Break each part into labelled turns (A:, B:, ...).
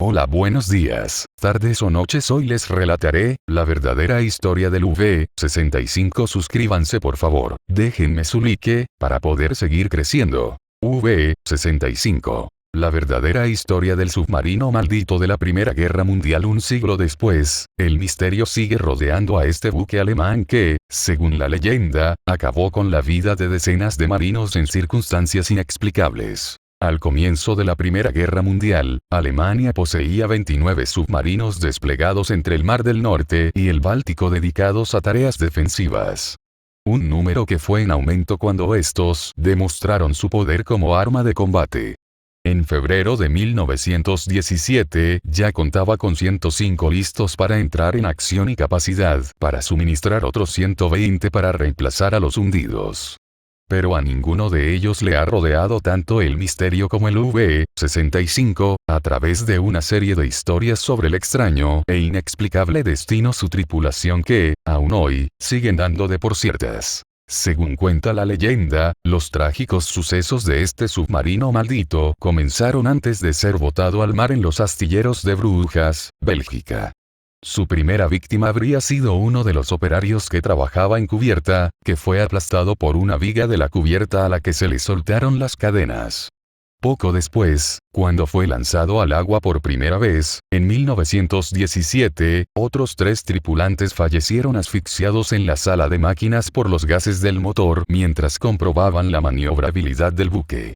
A: Hola, buenos días, tardes o noches. Hoy les relataré la verdadera historia del V-65. Suscríbanse por favor, déjenme su like, para poder seguir creciendo. V-65. La verdadera historia del submarino maldito de la Primera Guerra Mundial. Un siglo después, el misterio sigue rodeando a este buque alemán que, según la leyenda, acabó con la vida de decenas de marinos en circunstancias inexplicables. Al comienzo de la Primera Guerra Mundial, Alemania poseía 29 submarinos desplegados entre el Mar del Norte y el Báltico dedicados a tareas defensivas. Un número que fue en aumento cuando estos demostraron su poder como arma de combate. En febrero de 1917 ya contaba con 105 listos para entrar en acción y capacidad para suministrar otros 120 para reemplazar a los hundidos. Pero a ninguno de ellos le ha rodeado tanto el misterio como el V-65, a través de una serie de historias sobre el extraño e inexplicable destino su tripulación que, aún hoy, siguen dando de por ciertas. Según cuenta la leyenda, los trágicos sucesos de este submarino maldito comenzaron antes de ser botado al mar en los astilleros de Brujas, Bélgica. Su primera víctima habría sido uno de los operarios que trabajaba en cubierta, que fue aplastado por una viga de la cubierta a la que se le soltaron las cadenas. Poco después, cuando fue lanzado al agua por primera vez, en 1917, otros 3 tripulantes fallecieron asfixiados en la sala de máquinas por los gases del motor mientras comprobaban la maniobrabilidad del buque.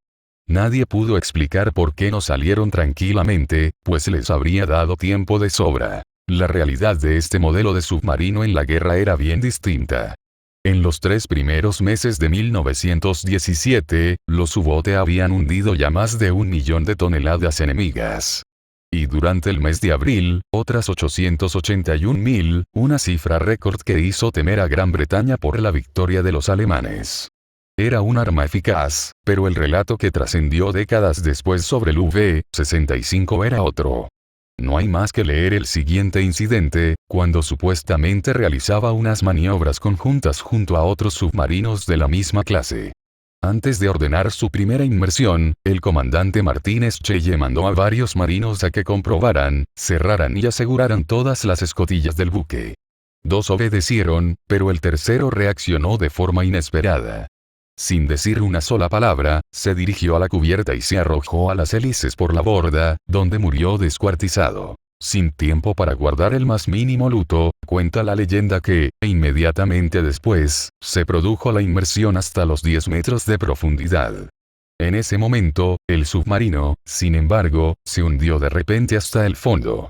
A: Nadie pudo explicar por qué no salieron tranquilamente, pues les habría dado tiempo de sobra. La realidad de este modelo de submarino en la guerra era bien distinta. En los 3 primeros meses de 1917, los U-Boot habían hundido ya más de 1 millón de toneladas enemigas. Y durante el mes de abril, otras 881.000, una cifra récord que hizo temer a Gran Bretaña por la victoria de los alemanes. Era un arma eficaz, pero el relato que trascendió décadas después sobre el V-65 era otro. No hay más que leer el siguiente incidente, cuando supuestamente realizaba unas maniobras conjuntas junto a otros submarinos de la misma clase. Antes de ordenar su primera inmersión, el comandante Martínez Cheye mandó a varios marinos a que comprobaran, cerraran y aseguraran todas las escotillas del buque. 2 obedecieron, pero el tercero reaccionó de forma inesperada. Sin decir una sola palabra, se dirigió a la cubierta y se arrojó a las hélices por la borda, donde murió descuartizado. Sin tiempo para guardar el más mínimo luto, cuenta la leyenda que, inmediatamente después, se produjo la inmersión hasta los 10 metros de profundidad. En ese momento, el submarino, sin embargo, se hundió de repente hasta el fondo.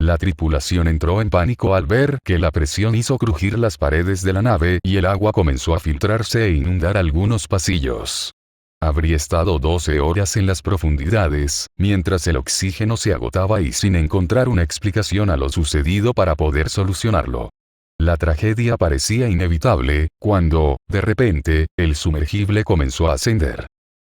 A: La tripulación entró en pánico al ver que la presión hizo crujir las paredes de la nave y el agua comenzó a filtrarse e inundar algunos pasillos. Habría estado 12 horas en las profundidades, mientras el oxígeno se agotaba y sin encontrar una explicación a lo sucedido para poder solucionarlo. La tragedia parecía inevitable, cuando, de repente, el sumergible comenzó a ascender.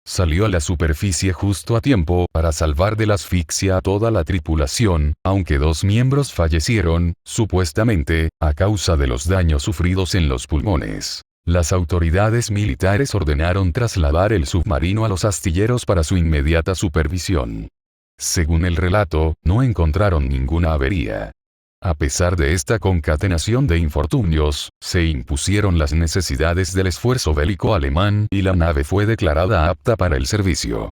A: Salió a la superficie justo a tiempo para salvar de la asfixia a toda la tripulación, aunque 2 miembros fallecieron, supuestamente, a causa de los daños sufridos en los pulmones. Las autoridades militares ordenaron trasladar el submarino a los astilleros para su inmediata supervisión. Según el relato, no encontraron ninguna avería. A pesar de esta concatenación de infortunios, se impusieron las necesidades del esfuerzo bélico alemán y la nave fue declarada apta para el servicio.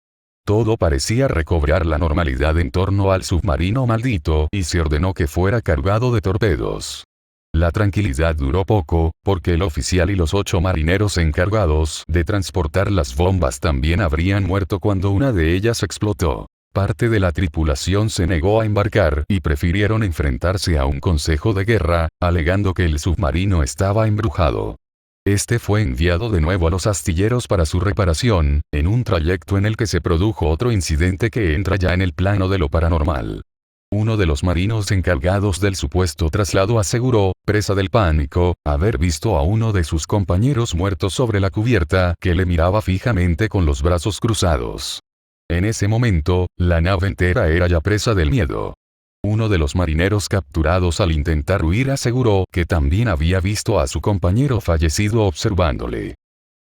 A: Todo parecía recobrar la normalidad en torno al submarino maldito y se ordenó que fuera cargado de torpedos. La tranquilidad duró poco, porque el oficial y los 8 marineros encargados de transportar las bombas también habrían muerto cuando una de ellas explotó. Parte de la tripulación se negó a embarcar y prefirieron enfrentarse a un consejo de guerra, alegando que el submarino estaba embrujado. Este fue enviado de nuevo a los astilleros para su reparación, en un trayecto en el que se produjo otro incidente que entra ya en el plano de lo paranormal. Uno de los marinos encargados del supuesto traslado aseguró, presa del pánico, haber visto a uno de sus compañeros muertos sobre la cubierta que le miraba fijamente con los brazos cruzados. En ese momento, la nave entera era ya presa del miedo. Uno de los marineros capturados al intentar huir aseguró que también había visto a su compañero fallecido observándole.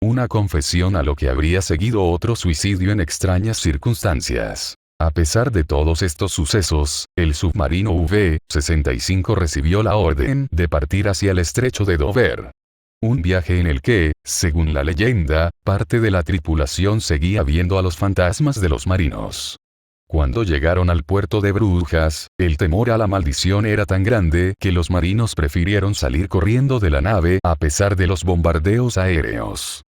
A: Una confesión a lo que habría seguido otro suicidio en extrañas circunstancias. A pesar de todos estos sucesos, el submarino V-65 recibió la orden de partir hacia el estrecho de Dover. Un viaje en el que, según la leyenda, parte de la tripulación seguía viendo a los fantasmas de los marinos. Cuando llegaron al puerto de Brujas, el temor a la maldición era tan grande que los marinos prefirieron salir corriendo de la nave a pesar de los bombardeos aéreos.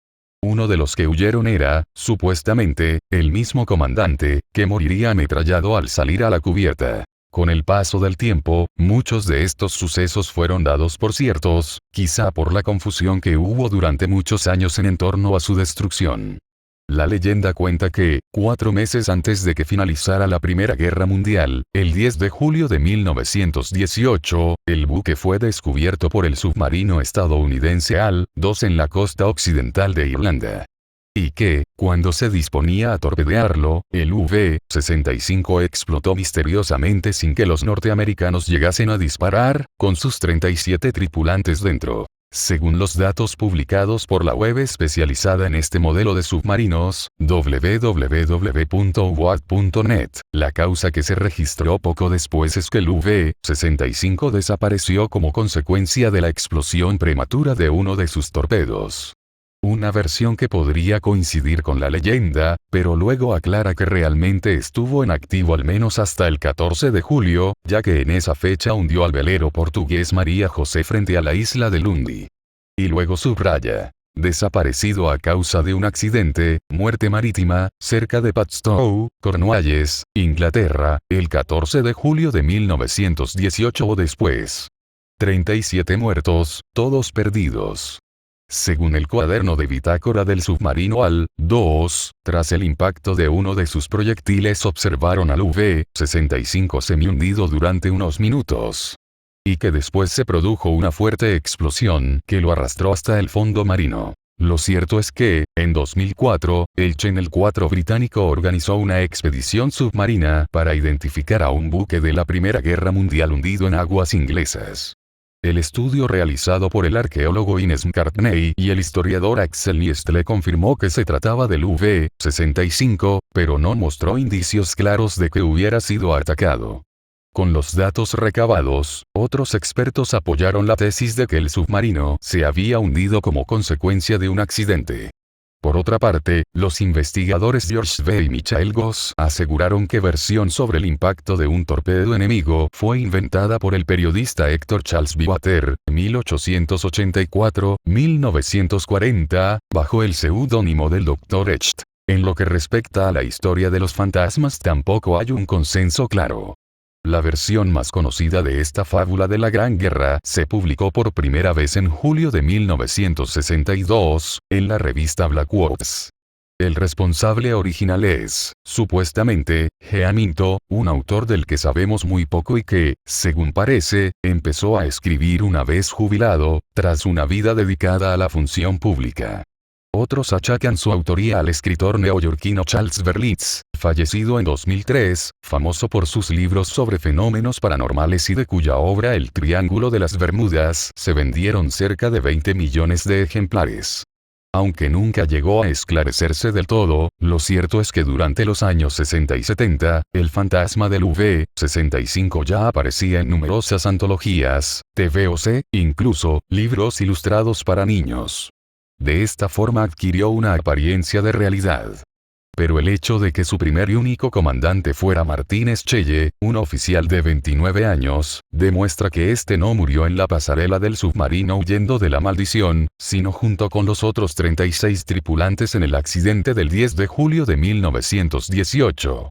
A: Uno de los que huyeron era, supuestamente, el mismo comandante, que moriría ametrallado al salir a la cubierta. Con el paso del tiempo, muchos de estos sucesos fueron dados por ciertos, quizá por la confusión que hubo durante muchos años en torno a su destrucción. La leyenda cuenta que, 4 meses antes de que finalizara la Primera Guerra Mundial, el 10 de julio de 1918, el buque fue descubierto por el submarino estadounidense HAL-2 en la costa occidental de Irlanda. Y que, cuando se disponía a torpedearlo, el V-65 explotó misteriosamente sin que los norteamericanos llegasen a disparar, con sus 37 tripulantes dentro. Según los datos publicados por la web especializada en este modelo de submarinos, www.uad.net, la causa que se registró poco después es que el V-65 desapareció como consecuencia de la explosión prematura de uno de sus torpedos. Una versión que podría coincidir con la leyenda, pero luego aclara que realmente estuvo en activo al menos hasta el 14 de julio, ya que en esa fecha hundió al velero portugués María José frente a la isla de Lundy. Y luego subraya: desaparecido a causa de un accidente, muerte marítima, cerca de Padstow, Cornualles, Inglaterra, el 14 de julio de 1918 o después. 37 muertos, todos perdidos. Según el cuaderno de bitácora del submarino HAL-2, tras el impacto de uno de sus proyectiles observaron al V-65 semihundido durante unos minutos. Y que después se produjo una fuerte explosión que lo arrastró hasta el fondo marino. Lo cierto es que, en 2004, el Channel 4 británico organizó una expedición submarina para identificar a un buque de la Primera Guerra Mundial hundido en aguas inglesas. El estudio realizado por el arqueólogo Innes McCartney y el historiador Axel Liestle confirmó que se trataba del V-65, pero no mostró indicios claros de que hubiera sido atacado. Con los datos recabados, otros expertos apoyaron la tesis de que el submarino se había hundido como consecuencia de un accidente. Por otra parte, los investigadores George V. y Michael Goss aseguraron que versión sobre el impacto de un torpedo enemigo fue inventada por el periodista Hector Charles Biwater, 1884-1940, bajo el seudónimo del Dr. Hecht. En lo que respecta a la historia de los fantasmas tampoco hay un consenso claro. La versión más conocida de esta fábula de la Gran Guerra se publicó por primera vez en julio de 1962, en la revista Blackwords. El responsable original es, supuestamente, Jean Minto, un autor del que sabemos muy poco y que, según parece, empezó a escribir una vez jubilado, tras una vida dedicada a la función pública. Otros achacan su autoría al escritor neoyorquino Charles Berlitz, fallecido en 2003, famoso por sus libros sobre fenómenos paranormales y de cuya obra El Triángulo de las Bermudas se vendieron cerca de 20 millones de ejemplares. Aunque nunca llegó a esclarecerse del todo, lo cierto es que durante los años 60 y 70, el fantasma del V-65 ya aparecía en numerosas antologías, TVOC, incluso, libros ilustrados para niños. De esta forma adquirió una apariencia de realidad. Pero el hecho de que su primer y único comandante fuera Martínez Cheye, un oficial de 29 años, demuestra que este no murió en la pasarela del submarino huyendo de la maldición, sino junto con los otros 36 tripulantes en el accidente del 10 de julio de 1918.